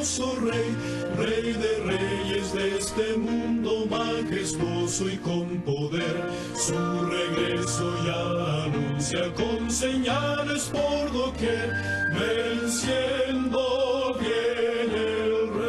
glorioso Rey, Rey de reyes de este mundo majestuoso y con poder. Su regreso ya anuncia con señales por doquier, venciendo viene el Rey.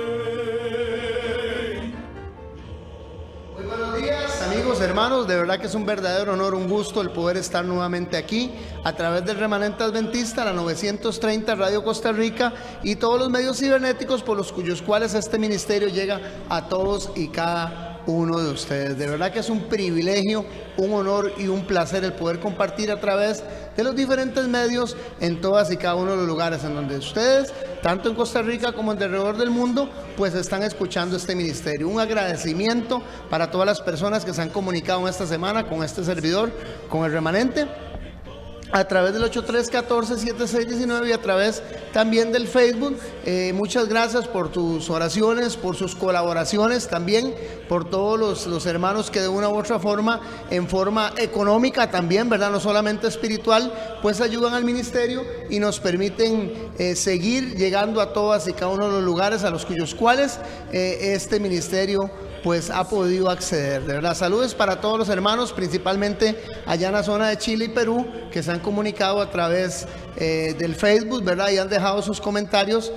Muy buenos días, amigos, hermanos. De verdad que es un verdadero honor, un gusto el poder estar nuevamente aquí a través del Remanente Adventista, la 930 Radio Costa Rica y todos los medios cibernéticos por los cuyos cuales este ministerio llega a todos y cada uno de ustedes. De verdad que es un privilegio, un honor y un placer el poder compartir a través de los diferentes medios en todas y cada uno de los lugares en donde ustedes, tanto en Costa Rica como alrededor del mundo, pues están escuchando este ministerio. Un agradecimiento para todas las personas que se han comunicado en esta semana con este servidor, con el Remanente, a través del 8314-7619 y a través también del Facebook. Muchas gracias por tus oraciones, por sus colaboraciones también, por todos los hermanos que de una u otra forma, en forma económica también, ¿verdad? No solamente espiritual, pues ayudan al ministerio y nos permiten seguir llegando a todas y cada uno de los lugares a los cuyos cuales este ministerio pues ha podido acceder. De verdad, saludos para todos los hermanos, principalmente allá en la zona de Chile y Perú, que se han comunicado a través del Facebook, ¿verdad? Y han dejado sus comentarios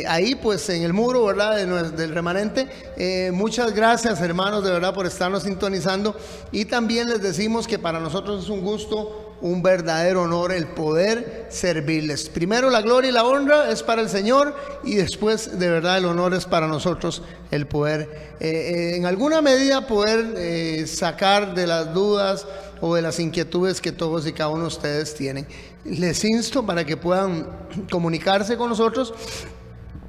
ahí, pues en el muro, ¿verdad? Del Remanente. Muchas gracias, hermanos, de verdad, por estarnos sintonizando. Y también les decimos que para nosotros es un gusto, un verdadero honor el poder servirles. Primero la gloria y la honra es para el Señor y después de verdad el honor es para nosotros el poder en alguna medida poder sacar de las dudas o de las inquietudes que todos y cada uno de ustedes tienen. Les insto para que puedan comunicarse con nosotros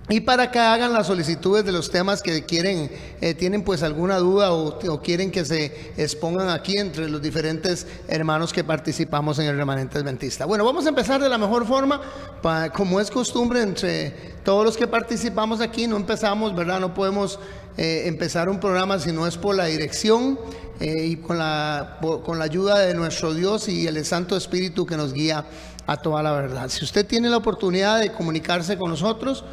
y para que hagan las solicitudes de los temas que quieren, tienen pues alguna duda o quieren que se expongan aquí entre los diferentes hermanos que participamos en el Remanente Adventista. Bueno, vamos a empezar de la mejor forma, como es costumbre entre todos los que participamos aquí. No empezamos, ¿verdad? No podemos empezar un programa si no es por la dirección y con la ayuda de nuestro Dios y el Santo Espíritu que nos guía a toda la verdad. Si usted tiene la oportunidad de comunicarse con nosotros,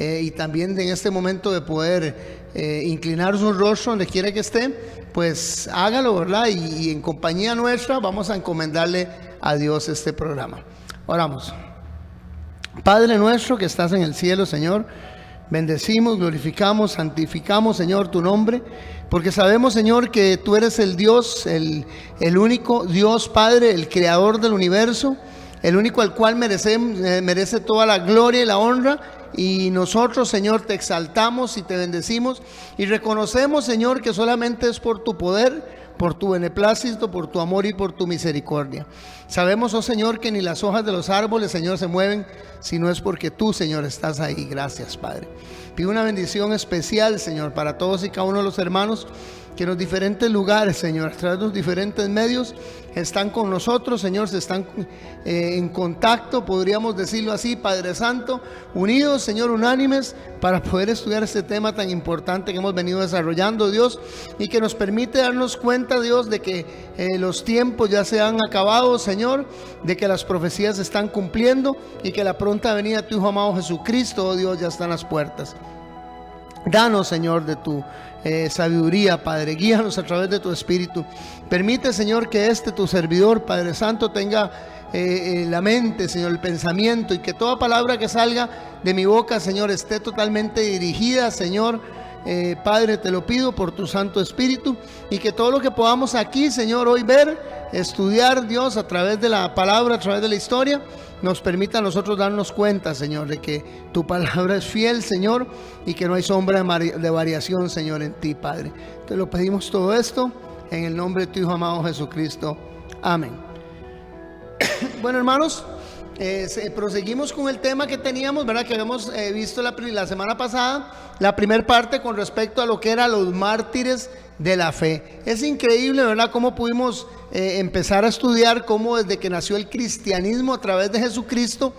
y también en este momento de poder inclinar su rostro donde quiera que esté, pues hágalo, ¿verdad? Y en compañía nuestra vamos a encomendarle a Dios este programa. Oramos. Padre nuestro que estás en el cielo, Señor, bendecimos, glorificamos, santificamos, Señor, tu nombre, porque sabemos, Señor, que tú eres el Dios, el único Dios, Padre, el creador del universo, el único al cual merece toda la gloria y la honra. Y nosotros, Señor, te exaltamos y te bendecimos y reconocemos, Señor, que solamente es por tu poder, por tu beneplácito, por tu amor y por tu misericordia. Sabemos, oh Señor, que ni las hojas de los árboles, Señor, se mueven, si no es porque tú, Señor, estás ahí. Gracias, Padre. Pido una bendición especial, Señor, para todos y cada uno de los hermanos que en los diferentes lugares, Señor, a través de los diferentes medios, están con nosotros, Señor, se están en contacto, podríamos decirlo así, Padre Santo, unidos, Señor, unánimes, para poder estudiar este tema tan importante que hemos venido desarrollando, Dios, y que nos permite darnos cuenta, Dios, de que los tiempos ya se han acabado, Señor, de que las profecías se están cumpliendo y que la pronta venida de tu Hijo amado Jesucristo, oh Dios, ya está en las puertas. Danos, Señor, de tu sabiduría, Padre, guíanos a través de tu Espíritu. Permite, Señor, que tu servidor, Padre Santo, tenga la mente, Señor, el pensamiento, y que toda palabra que salga de mi boca, Señor, esté totalmente dirigida, Señor, Padre, te lo pido por tu Santo Espíritu, y que todo lo que podamos aquí, Señor, hoy ver, estudiar, Dios, a través de la palabra, a través de la historia, nos permita a nosotros darnos cuenta, Señor, de que tu palabra es fiel, Señor, y que no hay sombra de variación, Señor, en ti, Padre. Te lo pedimos todo esto en el nombre de tu Hijo amado Jesucristo. Amén. Bueno, hermanos, proseguimos con el tema que teníamos, ¿verdad? Que habíamos visto la semana pasada, la primera parte con respecto a lo que eran los mártires de la fe. Es increíble, ¿verdad?, cómo pudimos empezar a estudiar cómo desde que nació el cristianismo a través de Jesucristo,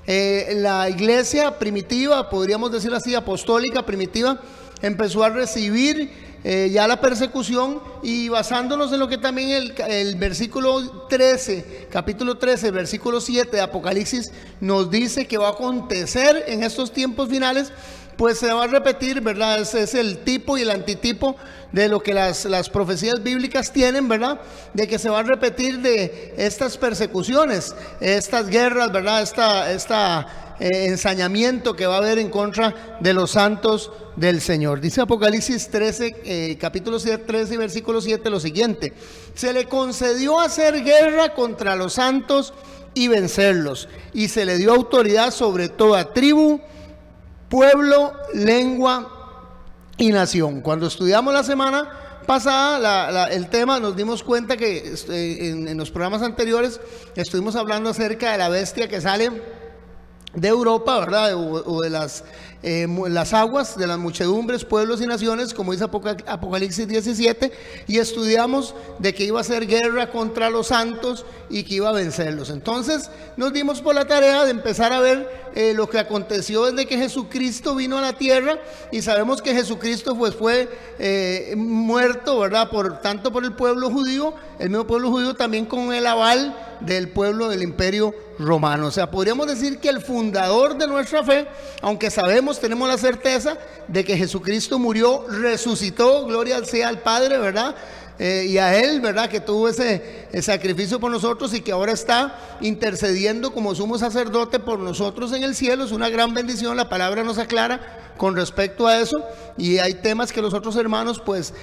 la iglesia primitiva, podríamos decir así, apostólica primitiva, empezó a recibir ya la persecución, y basándonos en lo que también el versículo 13, capítulo 13, versículo 7 de Apocalipsis nos dice que va a acontecer en estos tiempos finales, pues se va a repetir, ¿verdad? Ese es el tipo y el antitipo de lo que las profecías bíblicas tienen, ¿verdad? De que se va a repetir de estas persecuciones, estas guerras, ¿verdad? Ensañamiento que va a haber en contra de los santos del Señor. Dice Apocalipsis 13, capítulo 13, versículo 7, lo siguiente: se le concedió hacer guerra contra los santos y vencerlos, y se le dio autoridad sobre toda tribu, pueblo, lengua y nación. Cuando estudiamos la semana pasada el tema, nos dimos cuenta que en los programas anteriores estuvimos hablando acerca de la bestia que sale de Europa, ¿verdad? O de las aguas, de las muchedumbres, pueblos y naciones, como dice Apocalipsis 17, y estudiamos de que iba a hacer guerra contra los santos y que iba a vencerlos. Entonces nos dimos por la tarea de empezar a ver lo que aconteció desde que Jesucristo vino a la tierra, y sabemos que Jesucristo pues fue muerto, ¿verdad? Tanto por el pueblo judío, el mismo pueblo judío, también con el aval del pueblo del Imperio Romano. O sea, podríamos decir que el fundador de nuestra fe, aunque sabemos, tenemos la certeza de que Jesucristo murió, resucitó, gloria sea al Padre, ¿verdad? Y a Él, ¿verdad? Que tuvo ese sacrificio por nosotros y que ahora está intercediendo como sumo sacerdote por nosotros en el cielo. Es una gran bendición, la palabra nos aclara con respecto a eso, y hay temas que los otros hermanos pues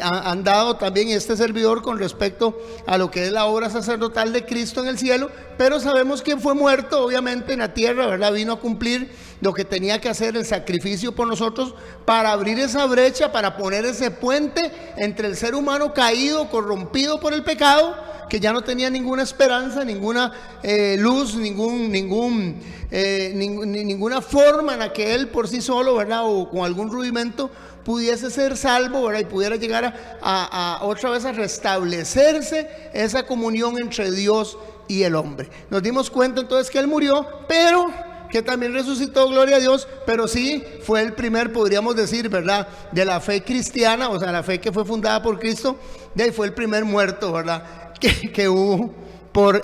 han dado también, este servidor, con respecto a lo que es la obra sacerdotal de Cristo en el cielo. Pero sabemos que fue muerto obviamente en la tierra, ¿verdad? Vino a cumplir lo que tenía que hacer, el sacrificio por nosotros, para abrir esa brecha, para poner ese puente entre el ser humano caído, corrompido por el pecado, que ya no tenía ninguna esperanza, ninguna luz, ninguna forma en la que él por sí solo, ¿verdad? O con algún rudimento pudiese ser salvo, ¿verdad? Y pudiera llegar a otra vez a restablecerse esa comunión entre Dios y el hombre. Nos dimos cuenta entonces que él murió, pero que también resucitó, gloria a Dios, pero sí fue el primer, podríamos decir, ¿verdad?, de la fe cristiana, o sea, la fe que fue fundada por Cristo, de ahí fue el primer muerto, ¿verdad?, que hubo por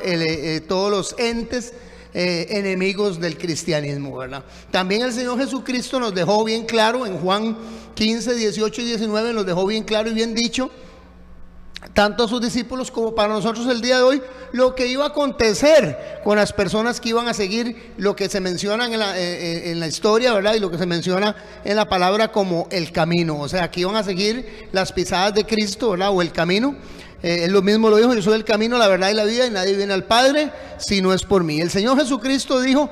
todos los entes enemigos del cristianismo, ¿verdad? También el Señor Jesucristo nos dejó bien claro en Juan 15, 18 y 19, nos dejó bien claro y bien dicho, tanto a sus discípulos como para nosotros el día de hoy, lo que iba a acontecer con las personas que iban a seguir lo que se menciona en la historia, ¿verdad? Y lo que se menciona en la palabra como el camino, o sea, que iban a seguir las pisadas de Cristo, ¿verdad? O el camino. Él lo mismo lo dijo: yo soy el camino, la verdad y la vida, y nadie viene al Padre si no es por mí. El Señor Jesucristo dijo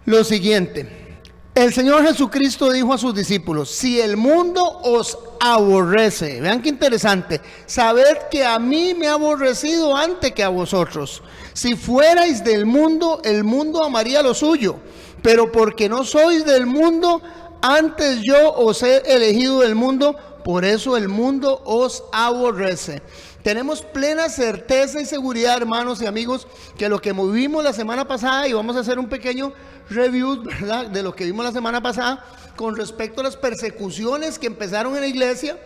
lo siguiente: el Señor Jesucristo dijo a sus discípulos: si el mundo os aborrece, vean qué interesante, sabed que a mí me ha aborrecido antes que a vosotros. Si fuerais del mundo, el mundo amaría lo suyo, pero porque no sois del mundo, antes yo os he elegido del mundo, por eso el mundo os aborrece. Tenemos plena certeza y seguridad, hermanos y amigos, que lo que vimos la semana pasada, y vamos a hacer un pequeño review, ¿verdad?, de lo que vimos la semana pasada con respecto a las persecuciones que empezaron en la iglesia,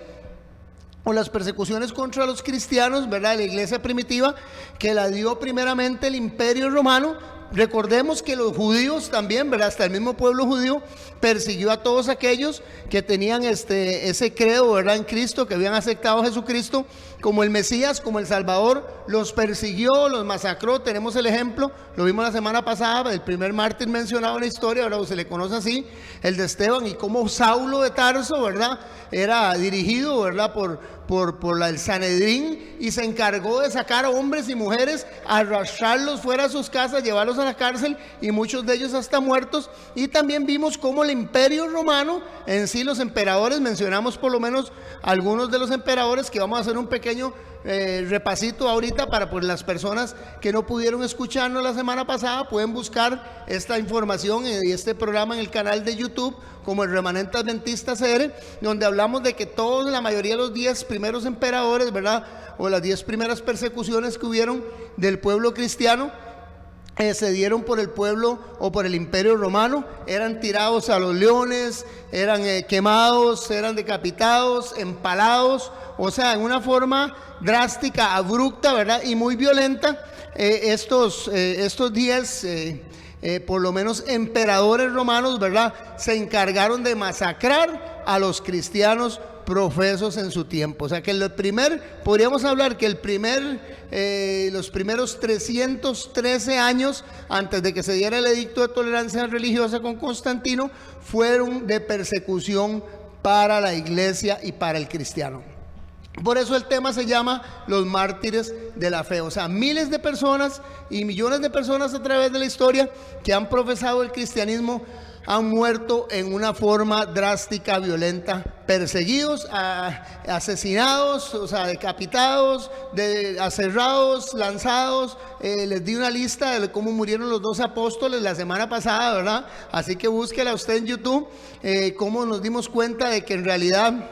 o las persecuciones contra los cristianos, ¿verdad?, la iglesia primitiva, que la dio primeramente el Imperio Romano. Recordemos que los judíos también, ¿verdad?, hasta el mismo pueblo judío persiguió a todos aquellos que tenían ese credo, ¿verdad?, en Cristo, que habían aceptado a Jesucristo como el Mesías, como el Salvador. Los persiguió, los masacró. Tenemos el ejemplo, lo vimos la semana pasada, el primer mártir mencionado en la historia, ¿verdad?, o se le conoce así, el de Esteban, y cómo Saulo de Tarso, ¿verdad?, era dirigido, ¿verdad?, por el Sanedrín, y se encargó de sacar a hombres y mujeres, arrastrarlos fuera de sus casas, llevarlos a la cárcel, y muchos de ellos hasta muertos. Y también vimos cómo el Imperio Romano, en sí, los emperadores, mencionamos por lo menos algunos de los emperadores, que vamos a hacer un pequeño repasito ahorita para pues, las personas que no pudieron escucharnos la semana pasada, pueden buscar esta información y este programa en el canal de YouTube como el Remanente Adventista CR, donde hablamos de que todos, la mayoría de los 10 primeros emperadores, ¿verdad?, o las 10 primeras persecuciones que hubieron del pueblo cristiano, se dieron por el pueblo o por el Imperio Romano. Eran tirados a los leones, eran quemados, eran decapitados, empalados, o sea, en una forma drástica, abrupta, ¿verdad?, y muy violenta. estos 10 por lo menos emperadores romanos, ¿verdad?, se encargaron de masacrar a los cristianos profesos en su tiempo. O sea que podríamos hablar que los primeros 313 años antes de que se diera el edicto de tolerancia religiosa con Constantino fueron de persecución para la iglesia y para el cristiano. Por eso el tema se llama los mártires de la fe. O sea, miles de personas y millones de personas a través de la historia que han profesado el cristianismo han muerto en una forma drástica, violenta, perseguidos, asesinados, o sea, decapitados, aserrados, lanzados. Les di una lista de cómo murieron los 2 apóstoles la semana pasada, ¿verdad? Así que búsquela usted en YouTube, cómo nos dimos cuenta de que en realidad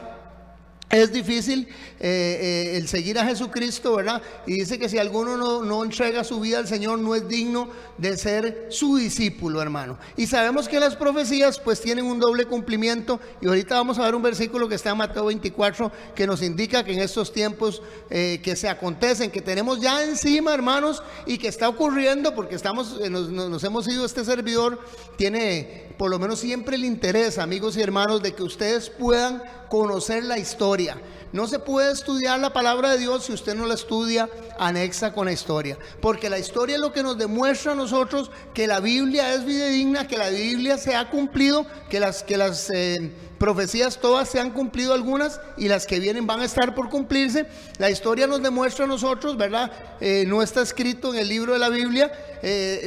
es difícil el seguir a Jesucristo, ¿verdad? Y dice que si alguno no entrega su vida al Señor, no es digno de ser su discípulo, hermano. Y sabemos que las profecías pues tienen un doble cumplimiento, y ahorita vamos a ver un versículo que está en Mateo 24 que nos indica que en estos tiempos que se acontecen, que tenemos ya encima, hermanos, y que está ocurriendo, porque nos hemos ido, este servidor tiene por lo menos siempre el interés, amigos y hermanos, de que ustedes puedan conocer la historia. No se puede estudiar la palabra de Dios si usted no la estudia anexa con la historia, porque la historia es lo que nos demuestra a nosotros que la Biblia es fidedigna, que la Biblia se ha cumplido, que las profecías todas se han cumplido, algunas, y las que vienen van a estar por cumplirse. La historia nos demuestra a nosotros, ¿verdad? No está escrito en el libro de la Biblia,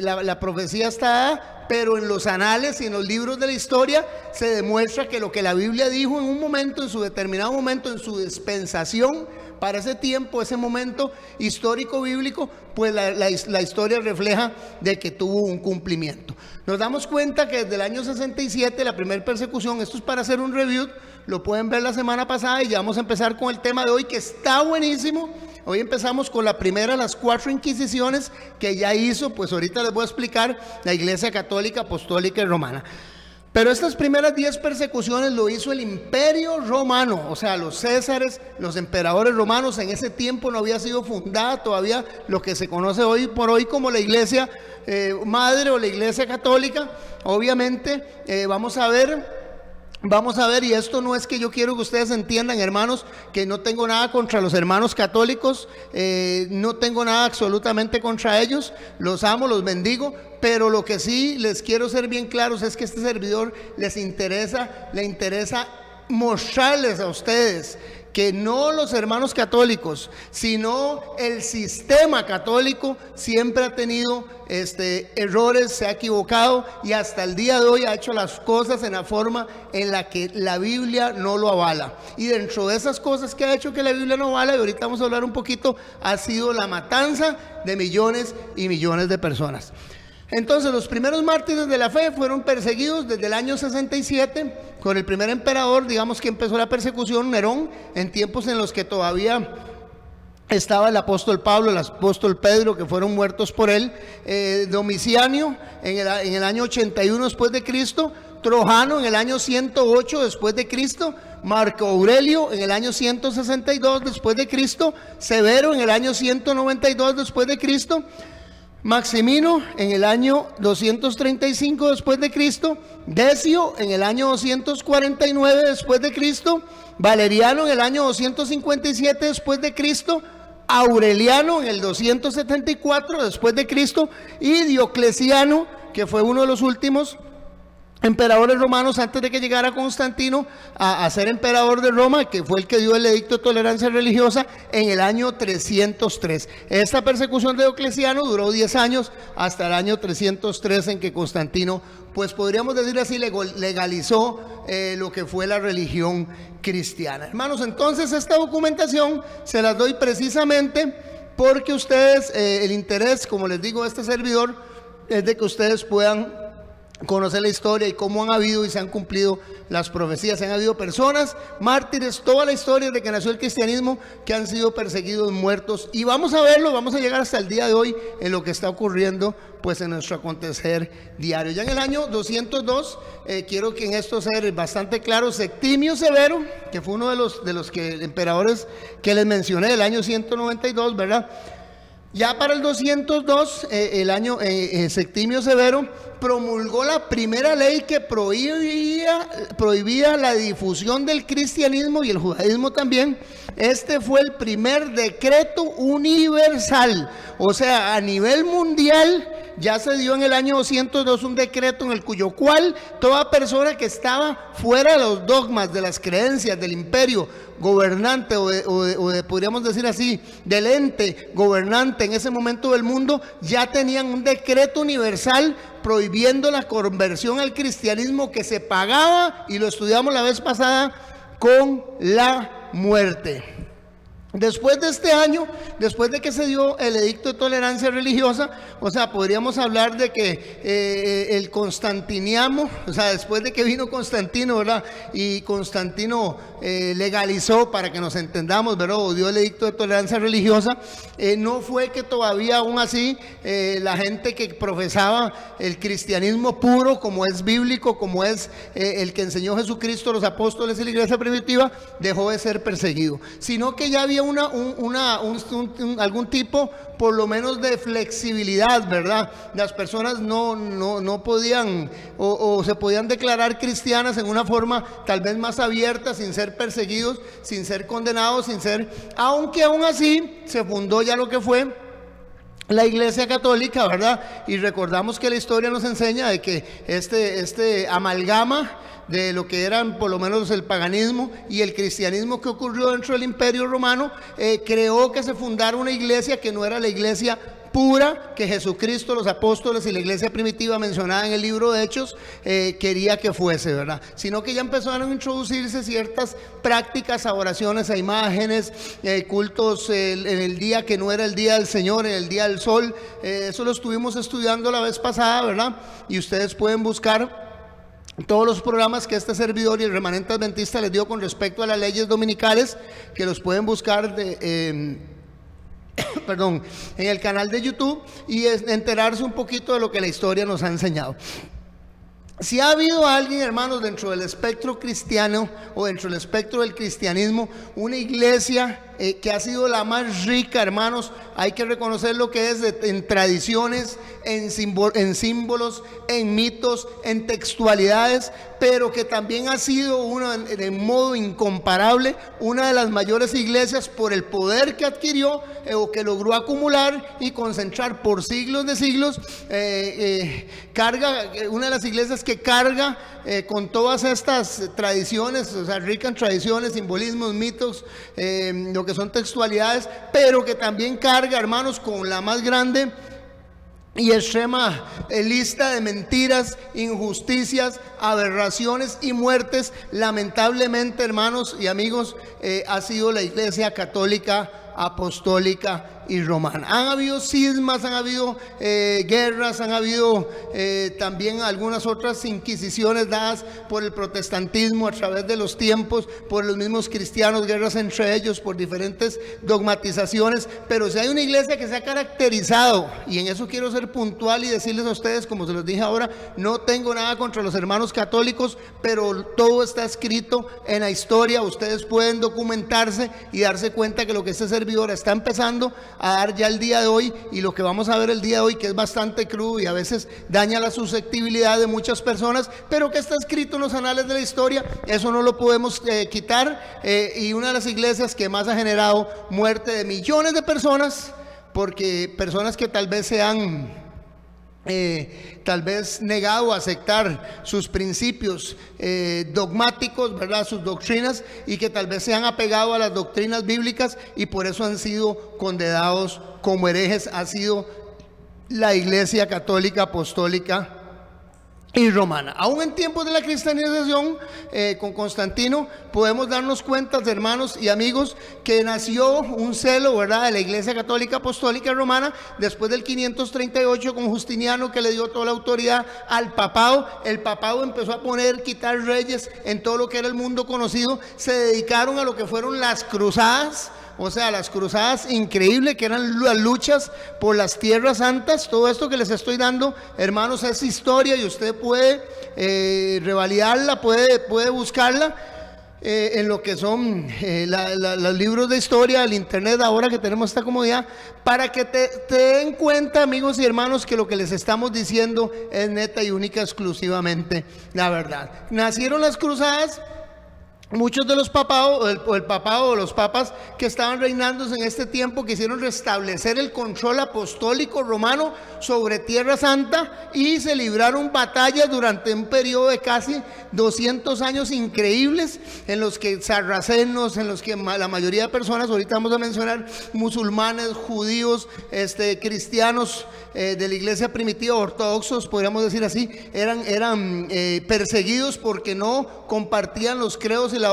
la profecía está, pero en los anales y en los libros de la historia se demuestra que lo que la Biblia dijo en un momento, en su determinado momento, en su dispensación, para ese tiempo, ese momento histórico bíblico, pues la historia refleja de que tuvo un cumplimiento. Nos damos cuenta que desde el año 67, la primera persecución, esto es para hacer un review, lo pueden ver la semana pasada, y ya vamos a empezar con el tema de hoy, que está buenísimo. Hoy empezamos con la primera de las 4 inquisiciones que ya hizo, pues ahorita les voy a explicar, la Iglesia Católica, Apostólica y Romana. Pero estas primeras 10 persecuciones lo hizo el Imperio Romano, o sea, los césares, los emperadores romanos. En ese tiempo no había sido fundada todavía lo que se conoce hoy por hoy como la Iglesia Madre o la Iglesia Católica. Obviamente vamos a ver, y esto no es que yo quiero que ustedes entiendan, hermanos, que no tengo nada contra los hermanos católicos, no tengo nada absolutamente contra ellos, los amo, los bendigo, pero lo que sí les quiero ser bien claros es que este servidor le interesa mostrarles a ustedes que no los hermanos católicos, sino el sistema católico siempre ha tenido errores, se ha equivocado, y hasta el día de hoy ha hecho las cosas en la forma en la que la Biblia no lo avala. Y dentro de esas cosas que ha hecho que la Biblia no avala, y ahorita vamos a hablar un poquito, ha sido la matanza de millones y millones de personas. Entonces, los primeros mártires de la fe fueron perseguidos desde el año 67 con el primer emperador, digamos, que empezó la persecución, Nerón, en tiempos en los que todavía estaba el apóstol Pablo, el apóstol Pedro, que fueron muertos por él, Domiciano en el año 81 después de Cristo, Trojano en el año 108 después de Cristo, Marco Aurelio en el año 162 después de Cristo, Severo en el año 192 después de Cristo, Maximino en el año 235 después de Cristo, Decio en el año 249 después de Cristo, Valeriano en el año 257 después de Cristo, Aureliano en el 274 después de Cristo, y Diocleciano, que fue uno de los últimos emperadores romanos antes de que llegara Constantino a ser emperador de Roma, que fue el que dio el edicto de tolerancia religiosa en el año 303. Esta persecución de Diocleciano duró 10 años, hasta el año 303, en que Constantino, pues podríamos decir así, legalizó lo que fue la religión cristiana. Hermanos, entonces esta documentación se las doy precisamente porque ustedes, el interés, como les digo, de este servidor, es de que ustedes puedan conocer la historia y cómo han habido y se han cumplido las profecías. Han habido personas, mártires, toda la historia de que nació el cristianismo, que han sido perseguidos, muertos, y vamos a verlo, vamos a llegar hasta el día de hoy en lo que está ocurriendo pues en nuestro acontecer diario. Ya en el año 202, quiero que en esto ser bastante claro, Septimio Severo, que fue uno de los emperadores que les mencioné, el año 192, ¿verdad? Ya para el 202, el año Septimio Severo promulgó la primera ley que prohibía la difusión del cristianismo y el judaísmo también. Este fue el primer decreto universal, o sea, a nivel mundial. Ya se dio en el año 202 un decreto en el cual toda persona que estaba fuera de los dogmas, de las creencias del imperio gobernante podríamos decir así, del ente gobernante en ese momento del mundo, ya tenían un decreto universal prohibiendo la conversión al cristianismo, que se pagaba, y lo estudiamos la vez pasada, con la muerte. Después de este año, después de que se dio el edicto de tolerancia religiosa, o sea, podríamos hablar de que el constantiniano, o sea, después de que vino Constantino, ¿verdad? Y Constantino legalizó, para que nos entendamos, ¿verdad? O dio el edicto de tolerancia religiosa, no fue que todavía aún así la gente que profesaba el cristianismo puro, como es bíblico, como es el que enseñó Jesucristo, los apóstoles y la iglesia primitiva, dejó de ser perseguido, sino que ya había algún tipo, por lo menos, de flexibilidad, ¿verdad? Las personas no podían o se podían declarar cristianas en una forma tal vez más abierta, sin ser perseguidos, sin ser condenados, aunque aún así se fundó ya lo que fue la Iglesia Católica, ¿verdad? Y recordamos que la historia nos enseña de que este amalgama de lo que eran por lo menos el paganismo y el cristianismo que ocurrió dentro del Imperio Romano, creó que se fundara una iglesia que no era la iglesia pura que Jesucristo, los apóstoles y la iglesia primitiva mencionada en el libro de Hechos quería que fuese, ¿verdad? Sino que ya empezaron a introducirse ciertas prácticas, adoraciones a imágenes, cultos en el día que no era el día del Señor, en el día del sol. Eso lo estuvimos estudiando la vez pasada, ¿verdad? Y ustedes pueden buscar todos los programas que este servidor y el remanente adventista les dio con respecto a las leyes dominicales, que los pueden buscar en el canal de YouTube, y enterarse un poquito de lo que la historia nos ha enseñado. Si ha habido alguien, hermanos, dentro del espectro cristiano o dentro del espectro del cristianismo, una iglesia que ha sido la más rica, hermanos, hay que reconocer lo que es en tradiciones, en símbolos, en mitos, en textualidades, pero que también ha sido de modo incomparable una de las mayores iglesias por el poder que adquirió o que logró acumular y concentrar por siglos de siglos. Una de las iglesias que carga con todas estas tradiciones, o sea, rica en tradiciones, simbolismos, mitos, lo que son textualidades, pero que también carga, hermanos, con la más grande y extrema lista de mentiras, injusticias, aberraciones y muertes. Lamentablemente, hermanos y amigos, ha sido la Iglesia Católica Apostólica y Romana. Han habido cismas, han habido guerras, han habido también algunas otras inquisiciones dadas por el protestantismo a través de los tiempos, por los mismos cristianos, guerras entre ellos, por diferentes dogmatizaciones. Pero si hay una iglesia que se ha caracterizado, y en eso quiero ser puntual y decirles a ustedes, como se los dije ahora, no tengo nada contra los hermanos católicos, pero todo está escrito en la historia. Ustedes pueden documentarse y darse cuenta que lo que este servidor está empezando a dar ya el día de hoy, y lo que vamos a ver el día de hoy, que es bastante crudo y a veces daña la susceptibilidad de muchas personas, pero que está escrito en los anales de la historia, eso no lo podemos quitar. Y una de las iglesias que más ha generado muerte de millones de personas, porque personas que tal vez se han negado a aceptar sus principios dogmáticos, ¿verdad? Sus doctrinas, y que tal vez se han apegado a las doctrinas bíblicas y por eso han sido condenados como herejes, ha sido la Iglesia Católica Apostólica y Romana. Aún en tiempos de la cristianización, con Constantino, podemos darnos cuenta, hermanos y amigos, que nació un celo, ¿verdad?, de la Iglesia Católica Apostólica y Romana después del 538 con Justiniano, que le dio toda la autoridad al papado. El papado empezó a quitar reyes en todo lo que era el mundo conocido. Se dedicaron a lo que fueron las cruzadas. O sea, las cruzadas increíbles, que eran las luchas por las tierras santas. Todo esto que les estoy dando, hermanos, es historia, y usted puede revalidarla, puede buscarla. en lo que son los libros de historia, el internet, ahora que tenemos esta comodidad, para que te den cuenta, amigos y hermanos, que lo que les estamos diciendo es neta y única exclusivamente la verdad. Nacieron las cruzadas. Muchos de los papados, el papado o los papas que estaban reinando en este tiempo quisieron restablecer el control apostólico romano sobre Tierra Santa y se libraron batallas durante un periodo de casi 200 años increíbles, en los que sarracenos, en los que la mayoría de personas, ahorita vamos a mencionar, musulmanes, judíos, cristianos de la iglesia primitiva, ortodoxos, podríamos decir así, eran perseguidos porque no compartían los credos y la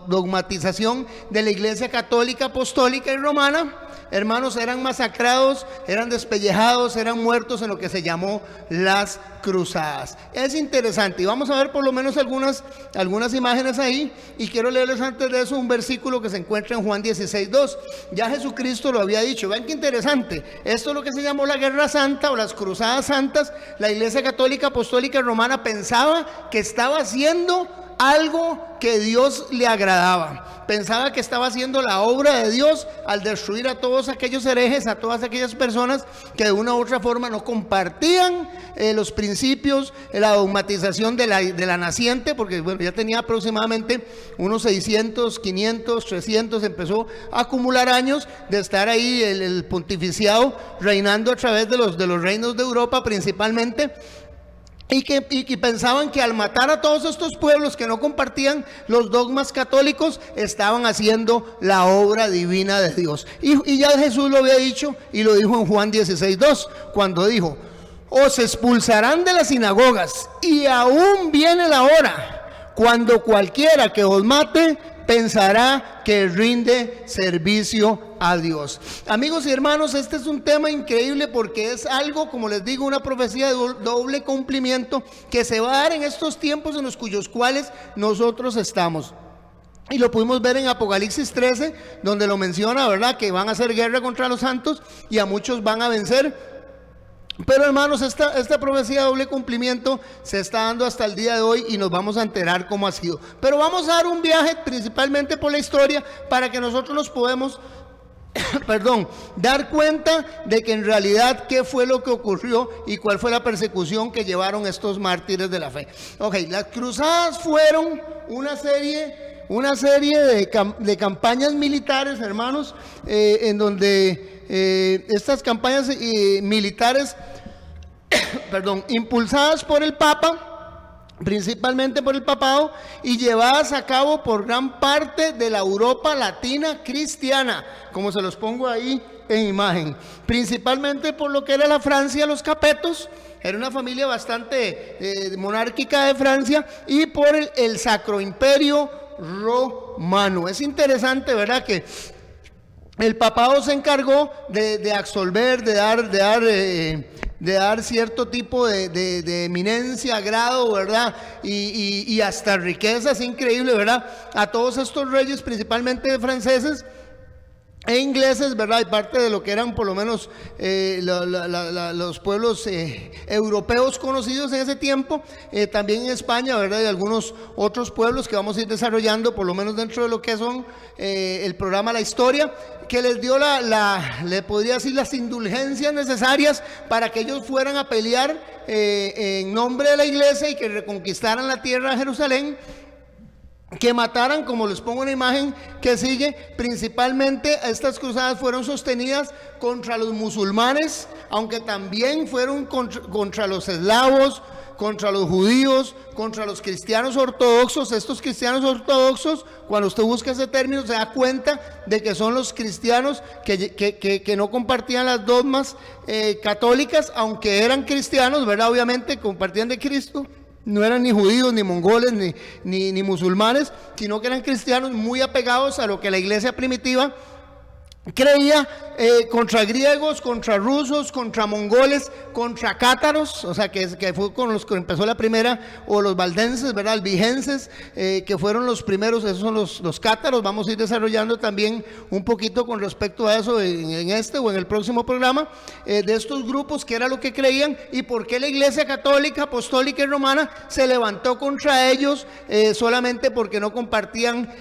dogmatización de la iglesia católica, apostólica y romana. Hermanos, eran masacrados, eran despellejados, eran muertos en lo que se llamó las cruzadas. Es interesante y vamos a ver por lo menos algunas imágenes ahí, y quiero leerles antes de eso un versículo que se encuentra en Juan 16:2. Ya Jesucristo lo había dicho. Vean qué interesante, esto es lo que se llamó la Guerra Santa o las Cruzadas Santas. La iglesia católica, apostólica y romana pensaba que estaba haciendo algo que Dios le agradaba, pensaba que estaba haciendo la obra de Dios al destruir a todos aquellos herejes, a todas aquellas personas que de una u otra forma no compartían los principios, la dogmatización de la naciente, porque bueno, ya tenía aproximadamente unos 600, 500, 300, empezó a acumular años de estar ahí el pontificiado reinando a través de los reinos de Europa principalmente. Y que pensaban que al matar a todos estos pueblos que no compartían los dogmas católicos, estaban haciendo la obra divina de Dios. Y ya Jesús lo había dicho, y lo dijo en Juan 16:2, cuando dijo: os expulsarán de las sinagogas, y aún viene la hora cuando cualquiera que os mate pensará que rinde servicio a Dios. Amigos y hermanos, este es un tema increíble porque es algo, como les digo, una profecía de doble cumplimiento que se va a dar en estos tiempos en los cuyos cuales nosotros estamos. Y lo pudimos ver en Apocalipsis 13, donde lo menciona, ¿verdad? Que van a hacer guerra contra los santos y a muchos van a vencer. Pero hermanos, esta profecía de doble cumplimiento se está dando hasta el día de hoy y nos vamos a enterar cómo ha sido. Pero vamos a dar un viaje principalmente por la historia para que nosotros nos podamos dar cuenta de que en realidad qué fue lo que ocurrió y cuál fue la persecución que llevaron estos mártires de la fe. Ok, las cruzadas fueron una serie de campañas militares, hermanos, en donde estas campañas militares impulsadas por el Papa, principalmente por el papado, y llevadas a cabo por gran parte de la Europa latina cristiana, como se los pongo ahí en imagen, principalmente por lo que era la Francia, los Capetos. Era una familia bastante monárquica de Francia, y por el Sacro Imperio Romano. Es interesante, ¿verdad?, que el papado se encargó de absolver, de dar cierto tipo de eminencia, grado, ¿verdad? Y hasta riquezas, increíble, ¿verdad? A todos estos reyes, principalmente franceses e ingleses, ¿verdad? Y parte de lo que eran por lo menos los pueblos europeos conocidos en ese tiempo, también en España, ¿verdad? Y algunos otros pueblos que vamos a ir desarrollando, por lo menos dentro de lo que son el programa La Historia, que les dio le podría decir, las indulgencias necesarias para que ellos fueran a pelear en nombre de la iglesia y que reconquistaran la tierra de Jerusalén, que mataran, como les pongo una imagen que sigue. Principalmente estas cruzadas fueron sostenidas contra los musulmanes, aunque también fueron contra los eslavos, contra los judíos, contra los cristianos ortodoxos. Estos cristianos ortodoxos, cuando usted busca ese término, se da cuenta de que son los cristianos que no compartían las dogmas católicas, aunque eran cristianos, ¿verdad? Obviamente compartían de Cristo. No eran ni judíos, ni mongoles, ni musulmanes, sino que eran cristianos muy apegados a lo que la iglesia primitiva creía contra griegos, contra rusos, contra mongoles, contra cátaros, o sea que fue con los que empezó la primera, o los valdenses, ¿verdad? Albigenses, que fueron los primeros, esos son los cátaros. Vamos a ir desarrollando también un poquito con respecto a eso en este o en el próximo programa, de estos grupos, que era lo que creían y por qué la Iglesia Católica, Apostólica y Romana se levantó contra ellos, solamente porque no compartían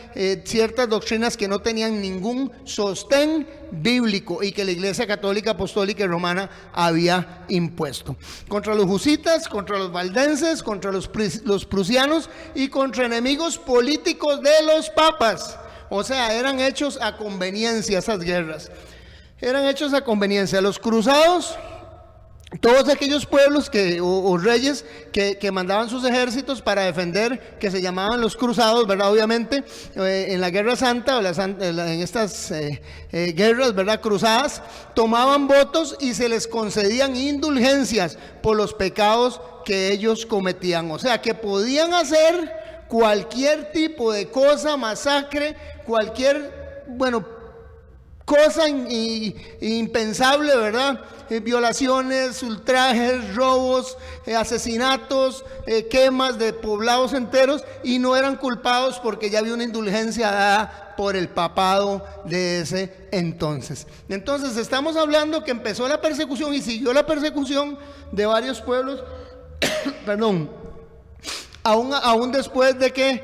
ciertas doctrinas que no tenían ningún sostén bíblico y que la Iglesia Católica, Apostólica y Romana había impuesto. Contra los husitas, contra los valdenses, contra los prusianos y contra enemigos políticos de los papas. O sea, eran hechos a conveniencia esas guerras. Eran hechos a conveniencia. Los cruzados, todos aquellos pueblos o reyes que mandaban sus ejércitos para defender, que se llamaban los cruzados, ¿verdad? Obviamente, en la Guerra Santa, en estas guerras, ¿verdad? Cruzadas, tomaban votos y se les concedían indulgencias por los pecados que ellos cometían. O sea, que podían hacer cualquier tipo de cosa, masacre, cualquier, cosa impensable, ¿verdad? Violaciones, ultrajes, robos, asesinatos, quemas de poblados enteros, y no eran culpados porque ya había una indulgencia dada por el papado de ese entonces. Entonces estamos hablando que empezó la persecución y siguió la persecución de varios pueblos, perdón, aún después de que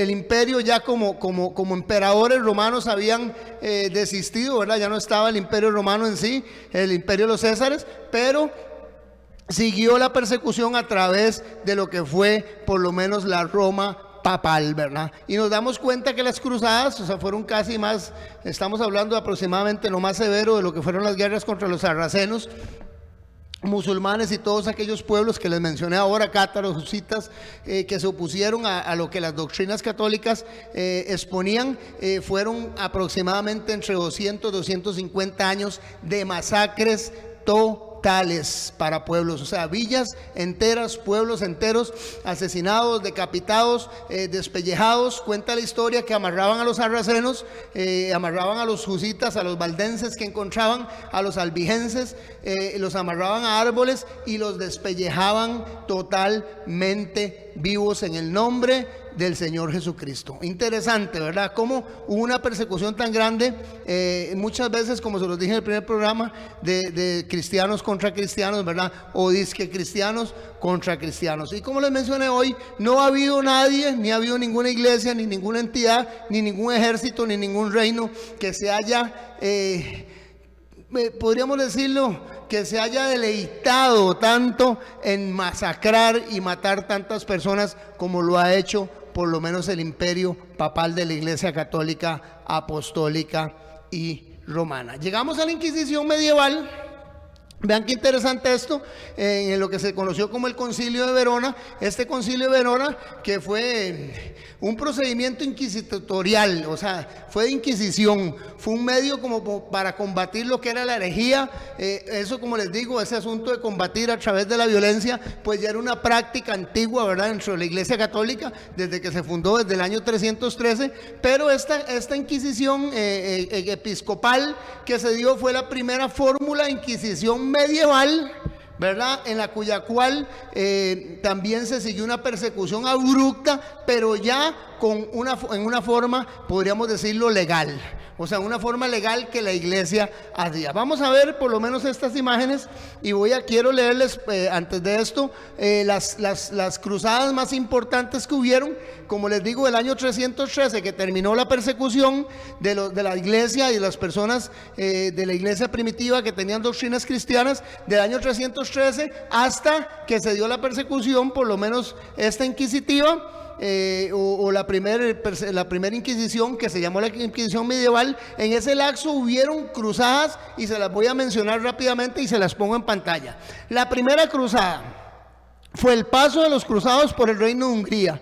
el imperio, ya como emperadores romanos habían desistido, ¿verdad? Ya no estaba el imperio romano en sí, el imperio de los Césares, pero siguió la persecución a través de lo que fue por lo menos la Roma papal, ¿verdad? Y nos damos cuenta que las cruzadas, o sea, fueron casi más, estamos hablando de aproximadamente lo más severo de lo que fueron las guerras contra los sarracenos, musulmanes y todos aquellos pueblos que les mencioné ahora, cátaros, husitas, que se opusieron a lo que las doctrinas católicas exponían. Fueron aproximadamente entre 200 y 250 años de masacres totales para pueblos, o sea, villas enteras, pueblos enteros asesinados, decapitados, despellejados. Cuenta la historia que amarraban a los sarracenos, amarraban a los husitas, a los valdenses que encontraban, a los albigenses, los amarraban a árboles y los despellejaban totalmente vivos en el nombre del Señor Jesucristo. Interesante, ¿verdad? Cómo hubo una persecución tan grande, muchas veces, como se los dije en el primer programa, de cristianos contra cristianos, ¿verdad? O disque cristianos contra cristianos. Y como les mencioné hoy, no ha habido nadie, ni ha habido ninguna iglesia, ni ninguna entidad, ni ningún ejército, ni ningún reino que se haya, podríamos decirlo, que se haya deleitado tanto en masacrar y matar tantas personas como lo ha hecho por lo menos el imperio papal de la Iglesia Católica, Apostólica y Romana. Llegamos a la Inquisición medieval. Vean qué interesante esto, en lo que se conoció como el Concilio de Verona. Este Concilio de Verona, que fue un procedimiento inquisitorial, o sea, fue de inquisición, fue un medio como para combatir lo que era la herejía. Eso, como les digo, ese asunto de combatir a través de la violencia, pues ya era una práctica antigua, ¿verdad?, dentro de la Iglesia Católica, desde que se fundó, desde el año 313, pero esta Inquisición episcopal que se dio fue la primera fórmula de Inquisición medieval, ¿verdad?, en la cual también se siguió una persecución abrupta, pero ya en una forma, podríamos decirlo, legal. O sea, una forma legal que la iglesia hacía. Vamos a ver por lo menos estas imágenes y quiero leerles antes de esto las cruzadas más importantes que hubieron. Como les digo, el año 313, que terminó la persecución de la iglesia y de las personas de la iglesia primitiva que tenían doctrinas cristianas, del año 313 hasta que se dio la persecución, por lo menos esta inquisitiva. O la primera Inquisición, que se llamó la Inquisición medieval. En ese lapso hubieron cruzadas y se las voy a mencionar rápidamente y se las pongo en pantalla. La primera cruzada fue el paso de los cruzados por el reino de Hungría.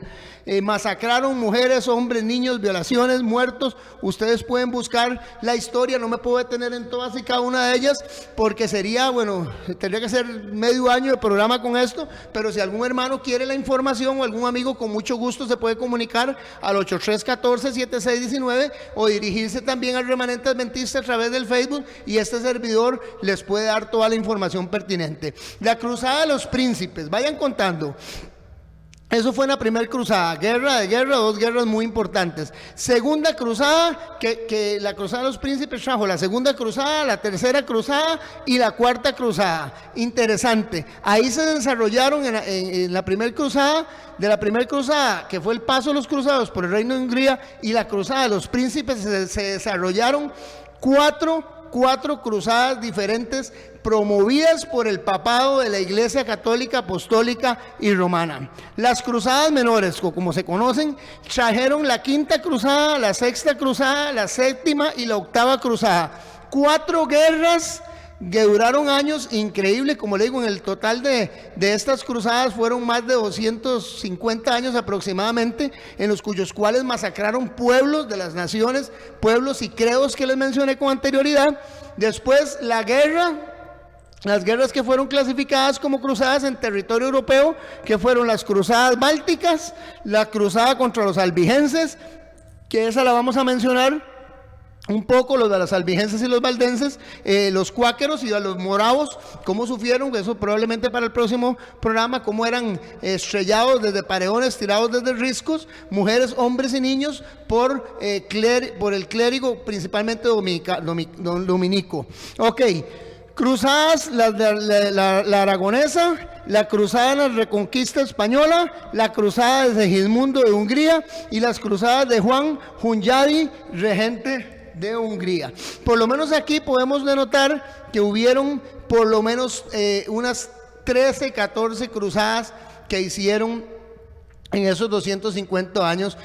masacraron mujeres, hombres, niños, violaciones, muertos. Ustedes pueden buscar la historia, no me puedo detener en todas y cada una de ellas, porque sería, bueno, tendría que ser medio año de programa con esto, pero si algún hermano quiere la información o algún amigo, con mucho gusto se puede comunicar al 8314-7619 o dirigirse también al Remanente Adventista a través del Facebook, y este servidor les puede dar toda la información pertinente. La Cruzada de los Príncipes, vayan contando. Eso fue en la primera cruzada, guerra de guerra, dos guerras muy importantes. Segunda cruzada, que la cruzada de los príncipes trajo la segunda cruzada, la tercera cruzada y la cuarta cruzada. Interesante. Ahí se desarrollaron en la primera cruzada, de la primera cruzada, que fue el paso de los cruzados por el reino de Hungría, y la cruzada de los príncipes, se desarrollaron cuatro cruzadas diferentes promovidas por el papado de la Iglesia Católica, Apostólica y Romana. Las cruzadas menores, como se conocen, trajeron la quinta cruzada, la sexta cruzada, la séptima y la octava cruzada. 4 guerras que duraron años, increíble. Como le digo, en el total de estas cruzadas fueron más de 250 años aproximadamente, en los cuyos cuales masacraron pueblos de las naciones, pueblos y credos que les mencioné con anterioridad. Después las guerras que fueron clasificadas como cruzadas en territorio europeo, que fueron las cruzadas bálticas, la cruzada contra los albigenses, que esa la vamos a mencionar un poco, los de los albigenses y los valdenses, los cuáqueros y los moravos, cómo sufrieron, eso probablemente para el próximo programa, cómo eran estrellados desde paredones, tirados desde riscos, mujeres, hombres y niños, por el clérigo principalmente dominico. Ok, cruzadas, la aragonesa, la cruzada de la Reconquista Española, la cruzada de Segismundo de Hungría y las cruzadas de Juan Hunyadi, regente de Hungría. Por lo menos aquí podemos denotar que hubieron por lo menos unas 13, 14 cruzadas que hicieron en esos 250 años,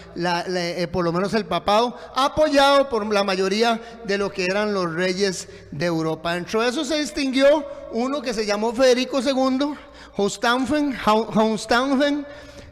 por lo menos el papado, apoyado por la mayoría de lo que eran los reyes de Europa. Dentro de eso se distinguió uno que se llamó Federico II, Hohenstaufen,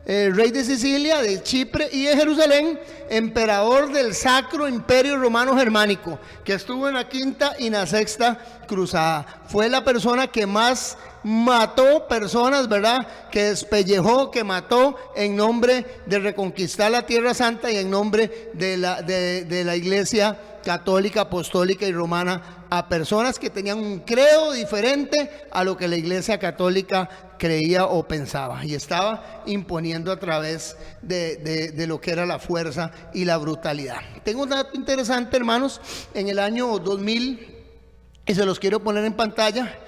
rey de Sicilia, de Chipre y de Jerusalén, emperador del Sacro Imperio Romano Germánico, que estuvo en la quinta y en la sexta cruzada. Fue la persona que más mató personas, ¿verdad? Que despellejó, que mató en nombre de reconquistar la Tierra Santa y en nombre de la Iglesia Católica, Apostólica y Romana, a personas que tenían un credo diferente a lo que la Iglesia Católica creía o pensaba, y estaba imponiendo a través de lo que era la fuerza y la brutalidad. Tengo un dato interesante, hermanos. En el año 2000, y se los quiero poner en pantalla,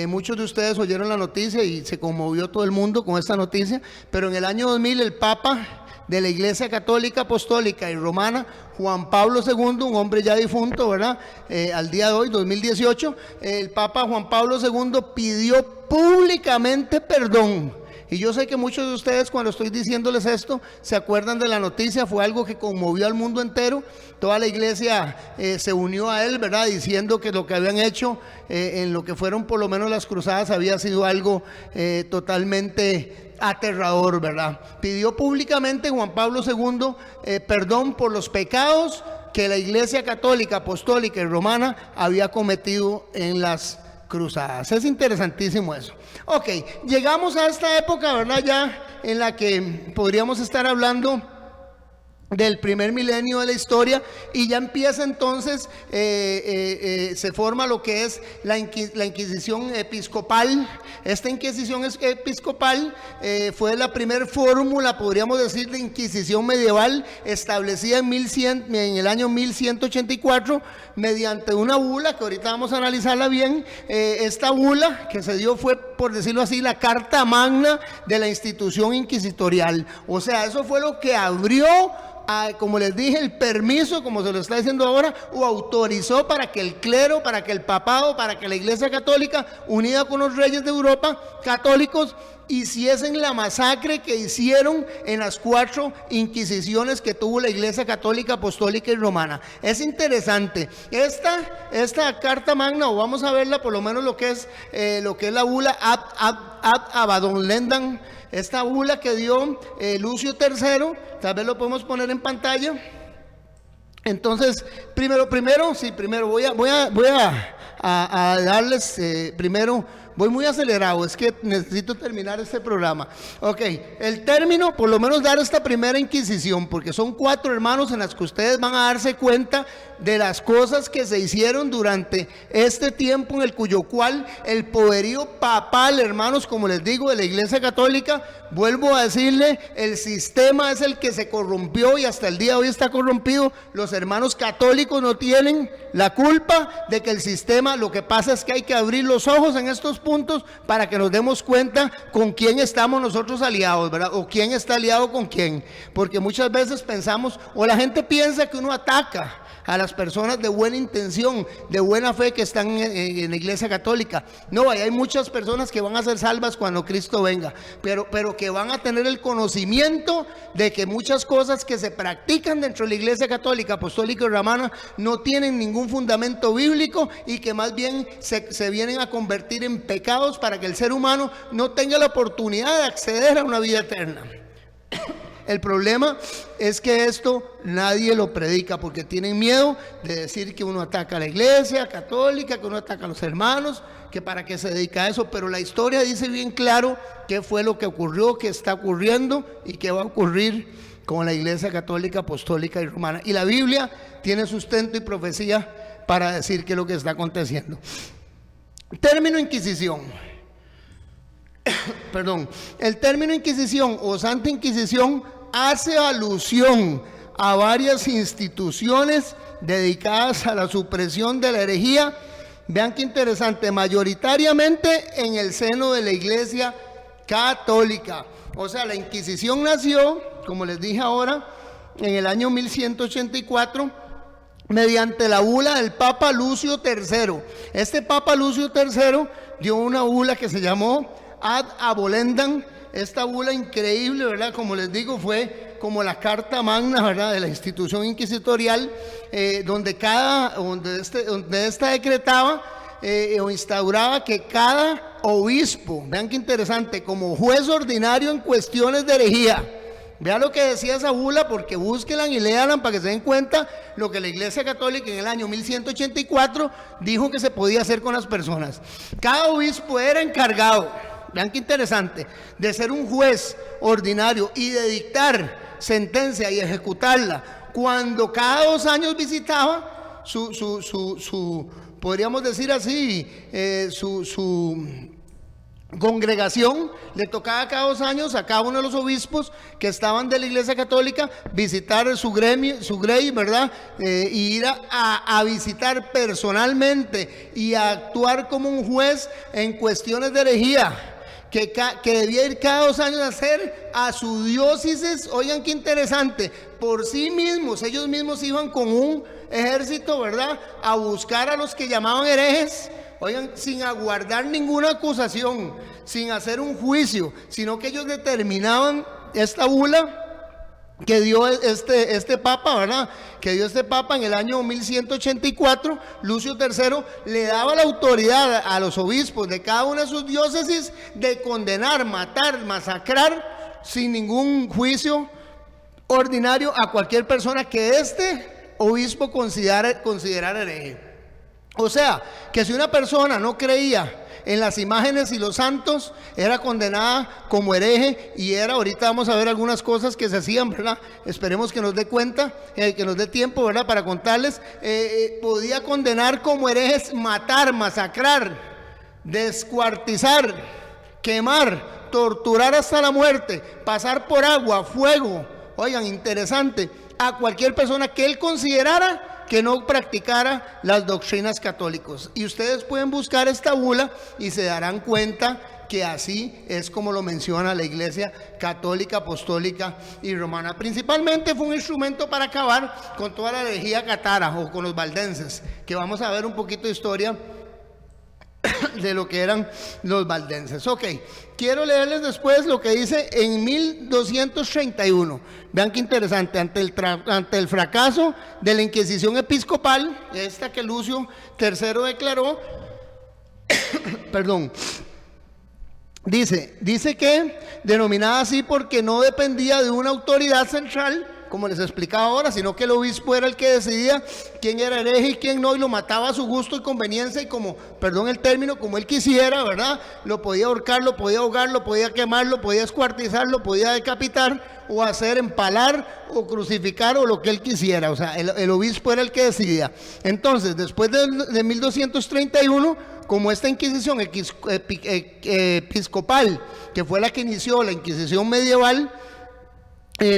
muchos de ustedes oyeron la noticia y se conmovió todo el mundo con esta noticia, pero en el año 2000 el Papa de la Iglesia Católica, Apostólica y Romana, Juan Pablo II, un hombre ya difunto, ¿verdad? Al día de hoy, 2018, el Papa Juan Pablo II pidió públicamente perdón. Y yo sé que muchos de ustedes, cuando estoy diciéndoles esto, se acuerdan de la noticia. Fue algo que conmovió al mundo entero. Toda la iglesia se unió a él, ¿verdad? Diciendo que lo que habían hecho en lo que fueron por lo menos las cruzadas había sido algo totalmente aterrador, ¿verdad? Pidió públicamente Juan Pablo II perdón por los pecados que la Iglesia Católica, Apostólica y Romana había cometido en las cruzadas. Es interesantísimo eso. Ok, llegamos a esta época, ¿verdad? Ya en la que podríamos estar hablando del primer milenio de la historia, y ya empieza entonces, se forma lo que es la Inquisición Episcopal. Esta Inquisición Episcopal fue la primer fórmula, podríamos decir, de Inquisición medieval, establecida en el año 1184, mediante una bula, que ahorita vamos a analizarla bien. Esta bula que se dio fue, por decirlo así, la carta magna de la institución inquisitorial. O sea, eso fue lo que abrió, como les dije, el permiso, como se lo está diciendo ahora, o autorizó para que el clero, para que el papado, para que la Iglesia Católica, unida con los reyes de Europa católicos, hiciesen la masacre que hicieron en las 4 inquisiciones que tuvo la Iglesia Católica, Apostólica y Romana. Es interesante. Esta carta magna, o vamos a verla por lo menos lo que es la bula ad Abaddon Lendam, esta bula que dio Lucio III, tal vez lo podemos poner en pantalla. Entonces, primero voy a darles primero. Voy muy acelerado, es que necesito terminar este programa. Ok, el término, por lo menos dar esta primera inquisición, porque son 4 hermanos en las que ustedes van a darse cuenta de las cosas que se hicieron durante este tiempo en el cual el poderío papal, hermanos, como les digo, de la Iglesia Católica, vuelvo a decirle, el sistema es el que se corrompió y hasta el día de hoy está corrompido. Los hermanos católicos no tienen la culpa de que el sistema, lo que pasa es que hay que abrir los ojos en estos puntos para que nos demos cuenta con quién estamos nosotros aliados, ¿verdad? O quién está aliado con quién, porque muchas veces pensamos, o la gente piensa que uno ataca a las personas de buena intención, de buena fe que están en la Iglesia Católica. No, hay muchas personas que van a ser salvas cuando Cristo venga, pero que van a tener el conocimiento de que muchas cosas que se practican dentro de la Iglesia Católica, Apostólica y Romana no tienen ningún fundamento bíblico y que más bien se vienen a convertir en pecados para que el ser humano no tenga la oportunidad de acceder a una vida eterna. El problema es que esto nadie lo predica porque tienen miedo de decir que uno ataca a la Iglesia Católica, que uno ataca a los hermanos, que para qué se dedica a eso. Pero la historia dice bien claro qué fue lo que ocurrió, qué está ocurriendo y qué va a ocurrir con la Iglesia Católica, Apostólica y Romana. Y la Biblia tiene sustento y profecía para decir qué es lo que está aconteciendo. Término Inquisición. Perdón, el término Inquisición o Santa Inquisición hace alusión a varias instituciones dedicadas a la supresión de la herejía. Vean qué interesante, mayoritariamente en el seno de la Iglesia Católica. O sea, la Inquisición nació, como les dije ahora, en el año 1184, mediante la bula del Papa Lucio III. Este Papa Lucio III dio una bula que se llamó ad Abolendam. Esta bula increíble, ¿verdad? Como les digo, fue como la carta magna, ¿verdad?, de la institución inquisitorial, donde esta decretaba o instauraba que cada obispo, vean qué interesante, como juez ordinario en cuestiones de herejía. Vean lo que decía esa bula, porque búsquenla y léanla para que se den cuenta lo que la Iglesia Católica en el año 1184 dijo que se podía hacer con las personas. Cada obispo era encargado, vean qué interesante, de ser un juez ordinario y de dictar sentencia y ejecutarla cuando cada 2 años visitaba podríamos decir así, su congregación. Le tocaba cada 2 años a cada uno de los obispos que estaban de la Iglesia Católica visitar su grey, ¿verdad? Y ir a visitar personalmente y a actuar como un juez en cuestiones de herejía. Que debía ir cada 2 años a hacer a su diócesis. Oigan qué interesante, por sí mismos, ellos mismos iban con un ejército, ¿verdad?, a buscar a los que llamaban herejes. Oigan, sin aguardar ninguna acusación, sin hacer un juicio, sino que ellos determinaban esta bula que dio este Papa, ¿verdad?, que dio este Papa en el año 1184, Lucio III, le daba la autoridad a los obispos de cada una de sus diócesis de condenar, matar, masacrar, sin ningún juicio ordinario, a cualquier persona que este obispo considerara hereje. O sea, que si una persona no creía en las imágenes y los santos, era condenada como hereje, y ahorita vamos a ver algunas cosas que se hacían, ¿verdad? Esperemos que nos dé cuenta, que nos dé tiempo, ¿verdad?, para contarles. Podía condenar como herejes, matar, masacrar, descuartizar, quemar, torturar hasta la muerte, pasar por agua, fuego. Oigan, interesante, a cualquier persona que él considerara que no practicara las doctrinas católicas. Y ustedes pueden buscar esta bula y se darán cuenta que así es como lo menciona la Iglesia Católica, Apostólica y Romana. Principalmente fue un instrumento para acabar con toda la herejía cátara o con los valdenses, que vamos a ver un poquito de historia de lo que eran los valdenses. Ok, quiero leerles después lo que dice en 1231. Vean qué interesante, ante el fracaso de la Inquisición episcopal, esta que Lucio III declaró, perdón, dice que denominada así porque no dependía de una autoridad central, como les explicaba ahora, sino que el obispo era el que decidía quién era hereje y quién no, y lo mataba a su gusto y conveniencia, y como, perdón el término, como él quisiera, ¿verdad? Lo podía ahorcar, lo podía ahogar, lo podía quemar, lo podía escuartizar, lo podía decapitar, o hacer empalar, o crucificar, o lo que él quisiera. O sea, el obispo era el que decidía. Entonces, después de 1231, como esta Inquisición episcopal, que fue la que inició la Inquisición medieval,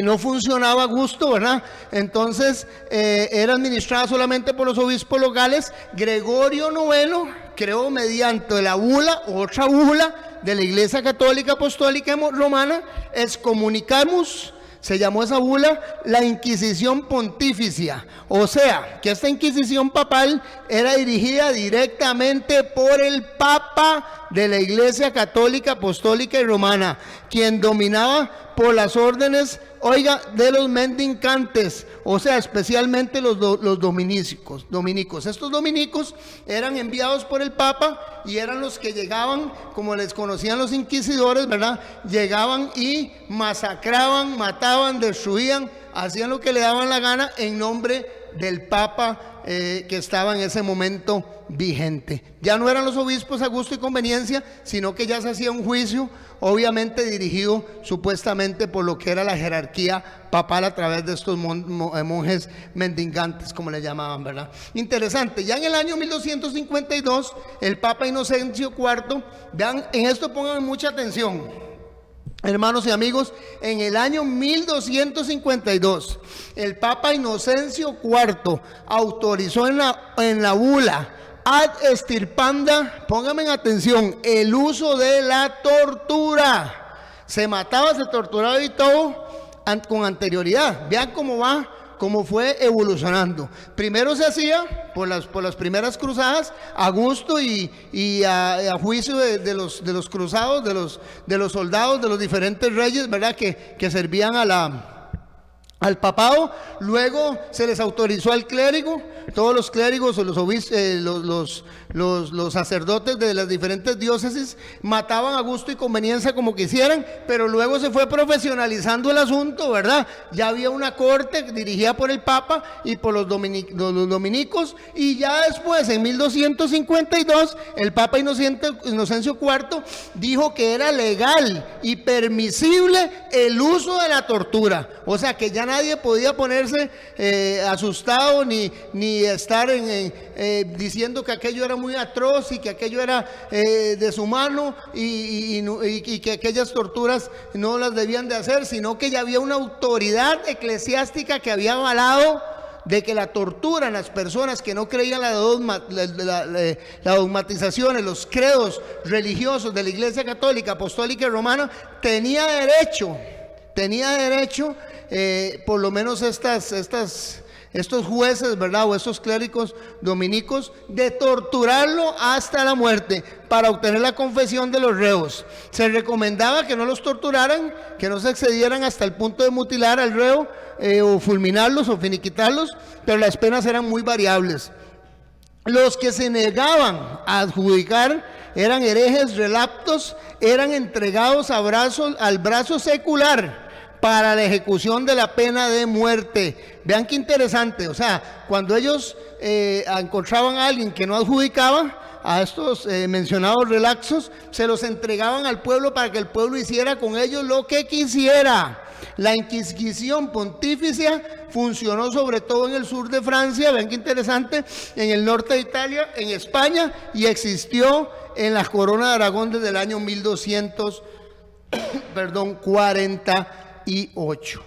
no funcionaba a gusto, ¿verdad? Entonces era administrada solamente por los obispos locales. Gregorio IX creó mediante la bula, otra bula de la Iglesia Católica Apostólica Romana, Excommunicamus, se llamó esa bula la Inquisición Pontificia. O sea, que esta Inquisición papal era dirigida directamente por el Papa de la Iglesia Católica Apostólica y Romana, quien dominaba por las órdenes, oiga, de los mendicantes, o sea, especialmente los dominicos. Estos dominicos eran enviados por el Papa y eran los que llegaban, como les conocían los inquisidores, ¿verdad? Llegaban y masacraban, mataban, destruían, hacían lo que le daban la gana en nombre del Papa que estaba en ese momento vigente. Ya no eran los obispos a gusto y conveniencia, sino que ya se hacía un juicio, obviamente dirigido supuestamente por lo que era la jerarquía papal a través de estos monjes mendigantes, como le llamaban, ¿verdad? Interesante. Ya en el año 1252, el Papa Inocencio IV, vean, en esto pongan mucha atención, hermanos y amigos, en el año 1252, el Papa Inocencio IV autorizó en la bula ad extirpanda, pónganme en atención, el uso de la tortura. Se mataba, se torturaba y todo con anterioridad. Vean cómo va, cómo fue evolucionando. Primero se hacía por las primeras cruzadas a gusto y a juicio de los cruzados, de los soldados, de los diferentes reyes, ¿verdad? Que servían al papado. Luego se les autorizó al clérigo, todos los clérigos o los sacerdotes de las diferentes diócesis mataban a gusto y conveniencia como quisieran, pero luego se fue profesionalizando el asunto, ¿verdad? Ya había una corte dirigida por el Papa y por los dominicos, y ya después, en 1252, el Papa Inocencio IV dijo que era legal y permisible el uso de la tortura. O sea, que ya nadie podía ponerse asustado ni estar diciendo que aquello era muy atroz y que aquello era deshumano y que aquellas torturas no las debían de hacer, sino que ya había una autoridad eclesiástica que había avalado de que la tortura en las personas que no creían la dogmatización, los credos religiosos de la Iglesia Católica Apostólica y Romana, tenía derecho, por lo menos estos jueces, ¿verdad? O estos clérigos dominicos, de torturarlo hasta la muerte para obtener la confesión de los reos. Se recomendaba que no los torturaran, que no se excedieran hasta el punto de mutilar al reo o fulminarlos o finiquitarlos, pero las penas eran muy variables. Los que se negaban a adjudicar eran herejes relaptos, eran entregados al brazo secular para la ejecución de la pena de muerte. Vean qué interesante, o sea, cuando ellos encontraban a alguien que no adjudicaba a estos mencionados relaxos, se los entregaban al pueblo para que el pueblo hiciera con ellos lo que quisiera. La Inquisición Pontificia funcionó sobre todo en el sur de Francia, vean qué interesante, en el norte de Italia, en España, y existió en la Corona de Aragón desde el año 1248.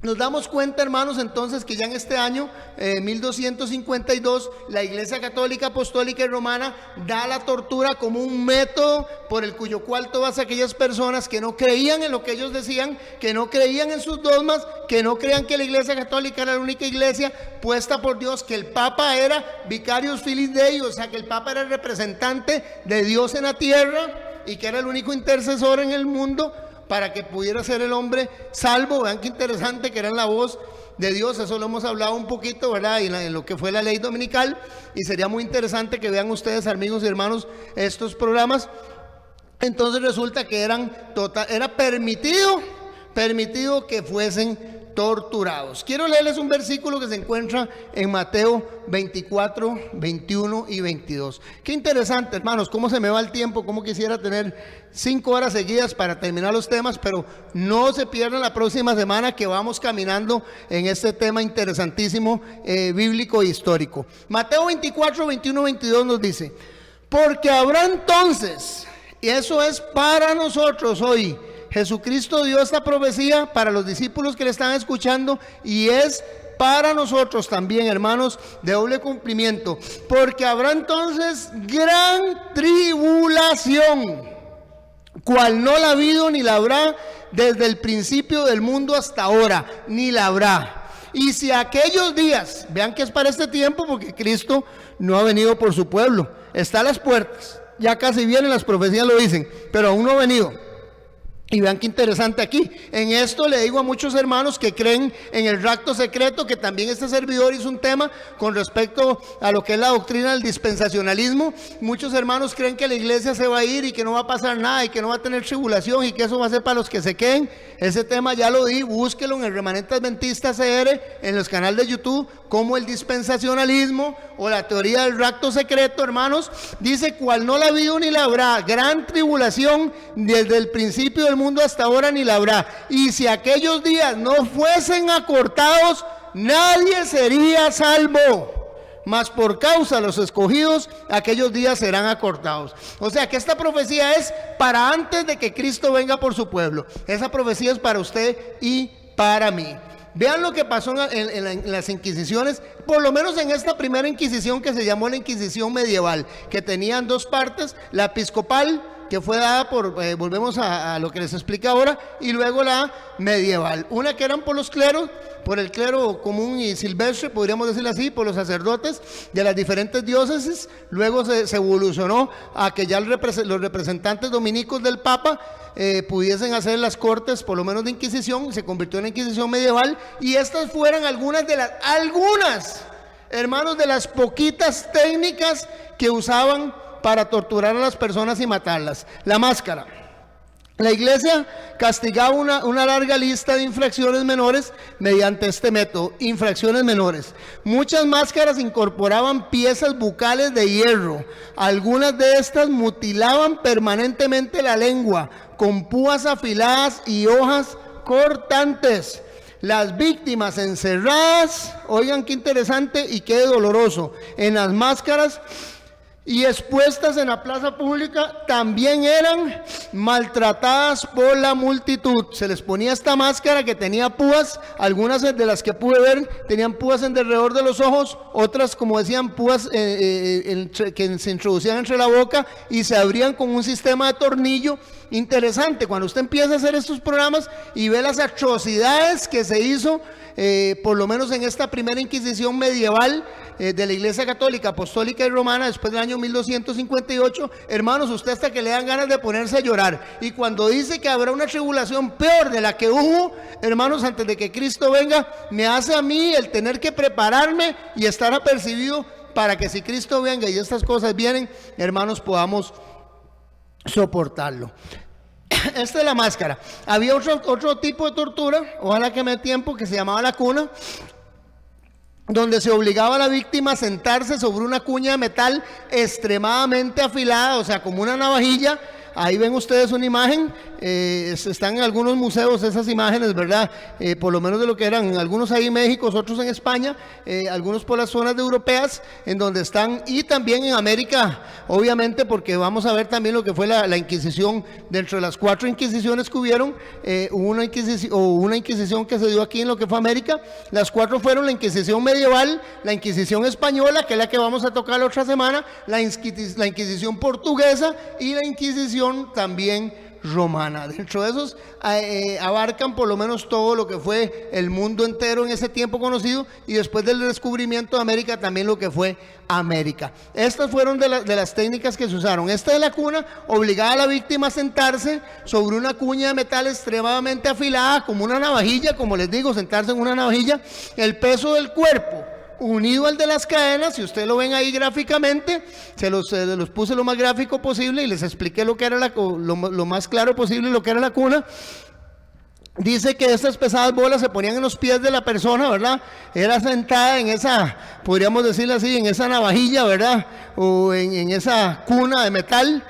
Nos damos cuenta, hermanos, entonces que ya en este año 1252 la Iglesia Católica Apostólica y Romana da la tortura como un método por el cuyo cual todas aquellas personas que no creían en lo que ellos decían, que no creían en sus dogmas, que no creían que la Iglesia Católica era la única iglesia puesta por Dios, que el Papa era vicarius Filii Dei, o sea que el Papa era el representante de Dios en la tierra y que era el único intercesor en el mundo para que pudiera ser el hombre salvo. Vean qué interesante, que era la voz de Dios. Eso lo hemos hablado un poquito, ¿verdad? Y en lo que fue la ley dominical, y sería muy interesante que vean ustedes, amigos y hermanos, estos programas. Entonces resulta que era permitido que fuesen torturados. Quiero leerles un versículo que se encuentra en Mateo 24, 21 y 22. Qué interesante, hermanos, cómo se me va el tiempo, cómo quisiera tener 5 horas seguidas para terminar los temas, pero no se pierdan la próxima semana que vamos caminando en este tema interesantísimo, bíblico e histórico. Mateo 24, 21, 22 nos dice: porque habrá entonces, y eso es para nosotros hoy, Jesucristo dio esta profecía para los discípulos que le están escuchando, y es para nosotros también, hermanos, de doble cumplimiento. Porque habrá entonces gran tribulación, cual no la ha habido ni la habrá desde el principio del mundo hasta ahora, ni la habrá. Y si aquellos días, vean que es para este tiempo, porque Cristo no ha venido por su pueblo, está a las puertas, ya casi vienen, las profecías lo dicen, pero aún no ha venido. Y vean qué interesante aquí. En esto le digo a muchos hermanos que creen en el rapto secreto, que también este servidor hizo un tema con respecto a lo que es la doctrina del dispensacionalismo. Muchos hermanos creen que la iglesia se va a ir y que no va a pasar nada y que no va a tener tribulación y que eso va a ser para los que se queden. Ese tema ya lo di, búsquelo en el Remanente Adventista CR, en los canales de YouTube, como el dispensacionalismo o la teoría del rapto secreto, hermanos. Dice: cual no la ha habido ni la habrá, gran tribulación desde el principio del mundo hasta ahora, ni la habrá. Y si aquellos días no fuesen acortados, nadie sería salvo. Mas por causa de los escogidos, aquellos días serán acortados. O sea que esta profecía es para antes de que Cristo venga por su pueblo. Esa profecía es para usted y para mí. Vean lo que pasó en las inquisiciones, por lo menos en esta primera inquisición que se llamó la Inquisición medieval, que tenían dos partes: la episcopal, que fue dada por, volvemos a lo que les expliqué ahora, y luego la medieval. Una que eran por los cleros, por el clero común y silvestre, podríamos decirlo así, por los sacerdotes de las diferentes diócesis. Luego se evolucionó a que ya los representantes dominicos del Papa pudiesen hacer las cortes, por lo menos de Inquisición. Se convirtió en la Inquisición medieval, y estas fueron algunas, hermanos, de las poquitas técnicas que usaban para torturar a las personas y matarlas. La máscara. La iglesia castigaba una larga lista de infracciones menores mediante este método, infracciones menores. Muchas máscaras incorporaban piezas bucales de hierro. Algunas de estas mutilaban permanentemente la lengua con púas afiladas y hojas cortantes. Las víctimas encerradas, oigan qué interesante y qué doloroso, en las máscaras y expuestas en la plaza pública, también eran maltratadas por la multitud. Se les ponía esta máscara que tenía púas, algunas de las que pude ver tenían púas en alrededor de los ojos, otras, como decían, púas que se introducían entre la boca y se abrían con un sistema de tornillo. Interesante, cuando usted empieza a hacer estos programas y ve las atrocidades que se hizo, por lo menos en esta primera Inquisición medieval de la Iglesia Católica Apostólica y Romana, después del año 1258, hermanos, usted hasta que le dan ganas de ponerse a llorar. Y cuando dice que habrá una tribulación peor de la que hubo, hermanos, antes de que Cristo venga, me hace a mí el tener que prepararme y estar apercibido para que si Cristo venga y estas cosas vienen, hermanos, podamos soportarlo. Esta es la máscara. Había otro tipo de tortura, ojalá que me dé tiempo, que se llamaba la cuna, donde se obligaba a la víctima a sentarse sobre una cuña de metal extremadamente afilada, o sea, como una navajilla, ahí ven ustedes una imagen, están en algunos museos esas imágenes, ¿verdad? Por lo menos de lo que eran, algunos ahí en México, otros en España, algunos por las zonas europeas, en donde están, y también en América, obviamente, porque vamos a ver también lo que fue la Inquisición. Dentro de las 4 Inquisiciones que hubieron, hubo una Inquisición que se dio aquí en lo que fue América. Las 4 fueron la Inquisición medieval, la Inquisición española, que es la que vamos a tocar la otra semana, la Inquisición portuguesa y la Inquisición también romana. Dentro de esos abarcan por lo menos todo lo que fue el mundo entero en ese tiempo conocido, y después del descubrimiento de América también lo que fue América. Estas fueron de las técnicas que se usaron. Esta de la cuna obligaba a la víctima a sentarse sobre una cuña de metal extremadamente afilada, como una navajilla, como les digo, sentarse en una navajilla. El peso del cuerpo unido al de las cadenas, si ustedes lo ven ahí gráficamente, se los puse lo más gráfico posible y les expliqué lo que era lo más claro posible lo que era la cuna. Dice que estas pesadas bolas se ponían en los pies de la persona, ¿verdad? Era sentada en esa, podríamos decirlo así, en esa navajilla, ¿verdad? O en esa cuna de metal,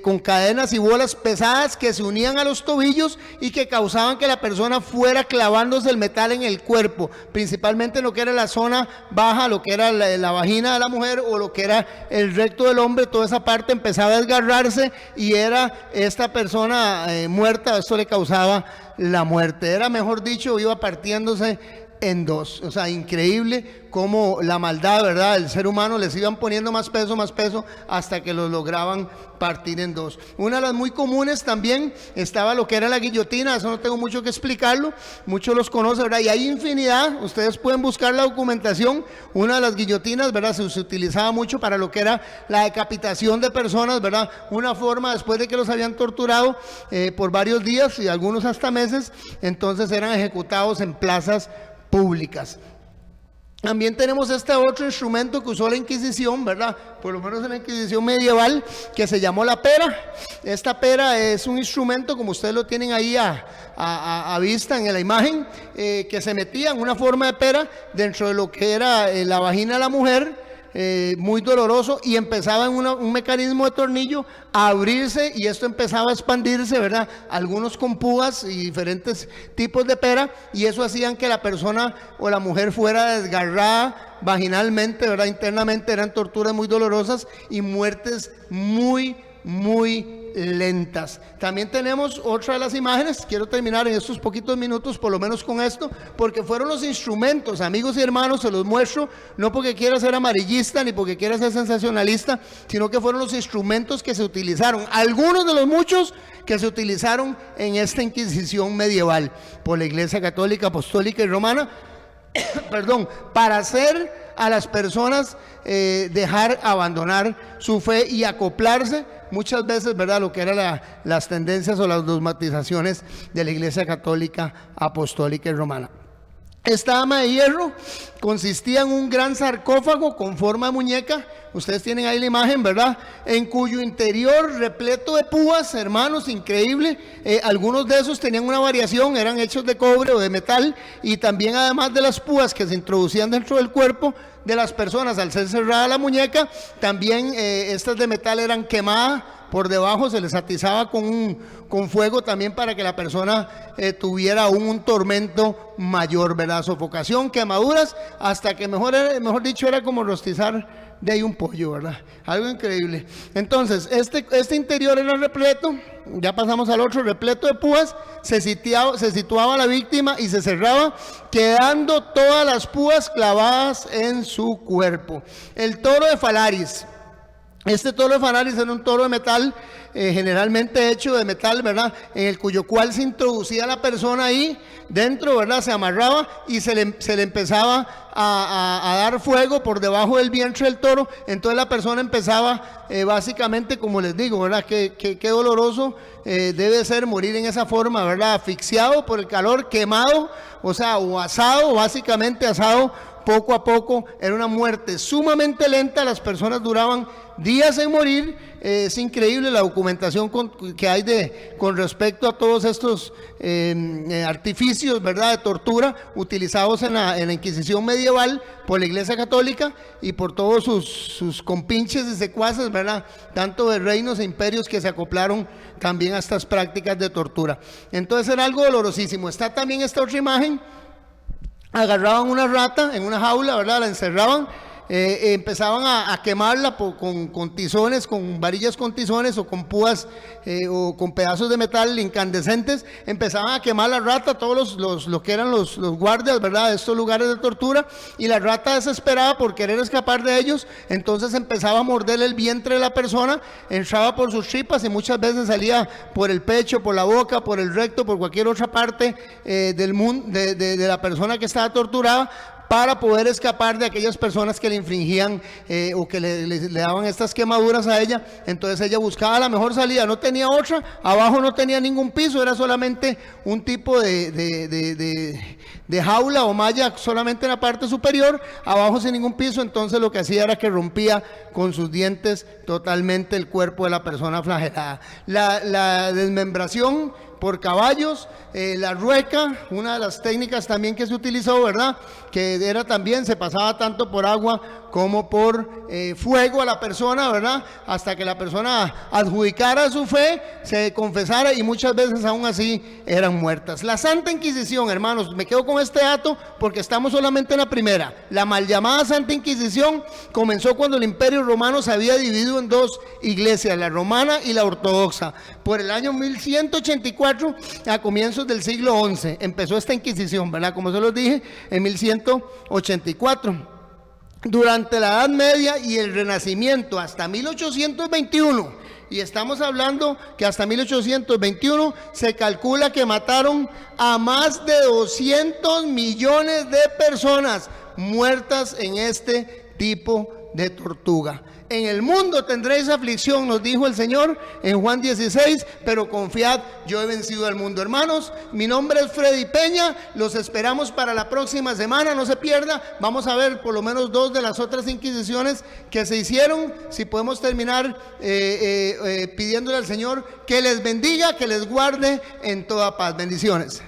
con cadenas y bolas pesadas que se unían a los tobillos y que causaban que la persona fuera clavándose el metal en el cuerpo, principalmente en lo que era la zona baja, lo que era la vagina de la mujer o lo que era el recto del hombre. Toda esa parte empezaba a desgarrarse y era esta persona muerta. Esto le causaba la muerte, era, mejor dicho, iba partiéndose en dos. O sea, increíble cómo la maldad, ¿verdad?, del ser humano, les iban poniendo más peso, hasta que los lograban partir en dos. Una de las muy comunes también estaba lo que era la guillotina. Eso no tengo mucho que explicarlo, muchos los conocen, ¿verdad? Y hay infinidad, ustedes pueden buscar la documentación. Una de las guillotinas, ¿verdad?, se utilizaba mucho para lo que era la decapitación de personas, ¿verdad? Una forma, después de que los habían torturado por varios días y algunos hasta meses, entonces eran ejecutados en plazas públicas. También tenemos este otro instrumento que usó la Inquisición, ¿verdad? Por lo menos en la Inquisición medieval, que se llamó la pera. Esta pera es un instrumento, como ustedes lo tienen ahí a vista en la imagen, que se metía en una forma de pera dentro de lo que era la vagina de la mujer. Muy doloroso, y empezaba en un mecanismo de tornillo a abrirse, y esto empezaba a expandirse, ¿verdad? Algunos con púas y diferentes tipos de pera, y eso hacían que la persona o la mujer fuera desgarrada vaginalmente, ¿verdad? Internamente. Eran torturas muy dolorosas y muertes muy lentas. También tenemos otra de las imágenes. Quiero terminar en estos poquitos minutos por lo menos con esto, porque fueron los instrumentos, amigos y hermanos, se los muestro no porque quiera ser amarillista ni porque quiera ser sensacionalista, sino que fueron los instrumentos que se utilizaron, algunos de los muchos que se utilizaron en esta Inquisición medieval por la Iglesia Católica, Apostólica y Romana perdón, para hacer a las personas dejar, abandonar su fe y acoplarse muchas veces, ¿verdad?, lo que eran las tendencias o las dogmatizaciones de la Iglesia Católica, Apostólica y Romana. Esta dama de hierro consistía en un gran sarcófago con forma de muñeca. Ustedes tienen ahí la imagen, ¿verdad?, en cuyo interior repleto de púas, hermanos, increíble. Algunos de esos tenían una variación, eran hechos de cobre o de metal, y también, además de las púas que se introducían dentro del cuerpo de las personas al ser cerrada la muñeca, también estas de metal eran quemadas por debajo, se les atizaba con fuego también para que la persona tuviera aún un tormento mayor, ¿verdad? Sofocación, quemaduras, hasta que mejor dicho era como rostizar de ahí un pollo, ¿verdad? Algo increíble. Entonces, este interior era repleto, ya pasamos al otro, repleto de púas. Se situaba la víctima y se cerraba, quedando todas las púas clavadas en su cuerpo. El toro de Falaris. Este toro de Falaris era un toro de metal, generalmente hecho de metal, ¿verdad?, en el cuyo cual se introducía la persona ahí dentro, ¿verdad?, se amarraba y se le empezaba a dar fuego por debajo del vientre del toro. Entonces la persona empezaba básicamente, como les digo, ¿verdad?, qué doloroso debe ser morir en esa forma, ¿verdad?, asfixiado por el calor, quemado, o sea, o asado, básicamente asado poco a poco, era una muerte sumamente lenta, las personas duraban días en morir. Es increíble la documentación que hay con respecto a todos estos artificios, ¿verdad?, de tortura utilizados en la Inquisición medieval por la Iglesia Católica y por todos sus compinches y secuaces, ¿verdad?, tanto de reinos e imperios que se acoplaron también a estas prácticas de tortura. Entonces era algo dolorosísimo. Está también esta otra imagen: agarraban una rata en una jaula, ¿verdad?, la encerraban, empezaban a quemarla con tizones, con varillas con tizones o con púas o con pedazos de metal incandescentes. Empezaban a quemar la rata, todos lo que eran los guardias, ¿verdad?, de estos lugares de tortura, y la rata, desesperada por querer escapar de ellos, entonces empezaba a morder el vientre de la persona, entraba por sus tripas y muchas veces salía por el pecho, por la boca, por el recto, por cualquier otra parte del mundo de la persona que estaba torturada, para poder escapar de aquellas personas que le infringían o que le daban estas quemaduras a ella. Entonces ella buscaba la mejor salida, no tenía otra, abajo no tenía ningún piso, era solamente un tipo de jaula o malla solamente en la parte superior, abajo sin ningún piso. Entonces lo que hacía era que rompía con sus dientes totalmente el cuerpo de la persona flagelada. La desmembración por caballos, la rueca, una de las técnicas también que se utilizó, ¿verdad?, que era también, se pasaba tanto por agua como por fuego a la persona, ¿verdad?, hasta que la persona adjudicara su fe, se confesara, y muchas veces aún así eran muertas. La Santa Inquisición, hermanos, me quedo con este dato porque estamos solamente en la primera. La mal llamada Santa Inquisición comenzó cuando el Imperio Romano se había dividido en dos iglesias, la romana y la ortodoxa. Por el año 1184, a comienzos del siglo XI, empezó esta Inquisición, ¿verdad?, como se los dije, en 1184. Durante la Edad Media y el Renacimiento hasta 1821, y estamos hablando que hasta 1821 se calcula que mataron a más de 200 millones de personas muertas en este tipo de tortura. En el mundo tendréis aflicción, nos dijo el Señor en Juan 16, pero confiad, yo he vencido al mundo. Hermanos, mi nombre es Freddy Peña, los esperamos para la próxima semana, no se pierda. Vamos a ver por lo menos dos de las otras inquisiciones que se hicieron. Si podemos terminar pidiéndole al Señor que les bendiga, que les guarde en toda paz. Bendiciones.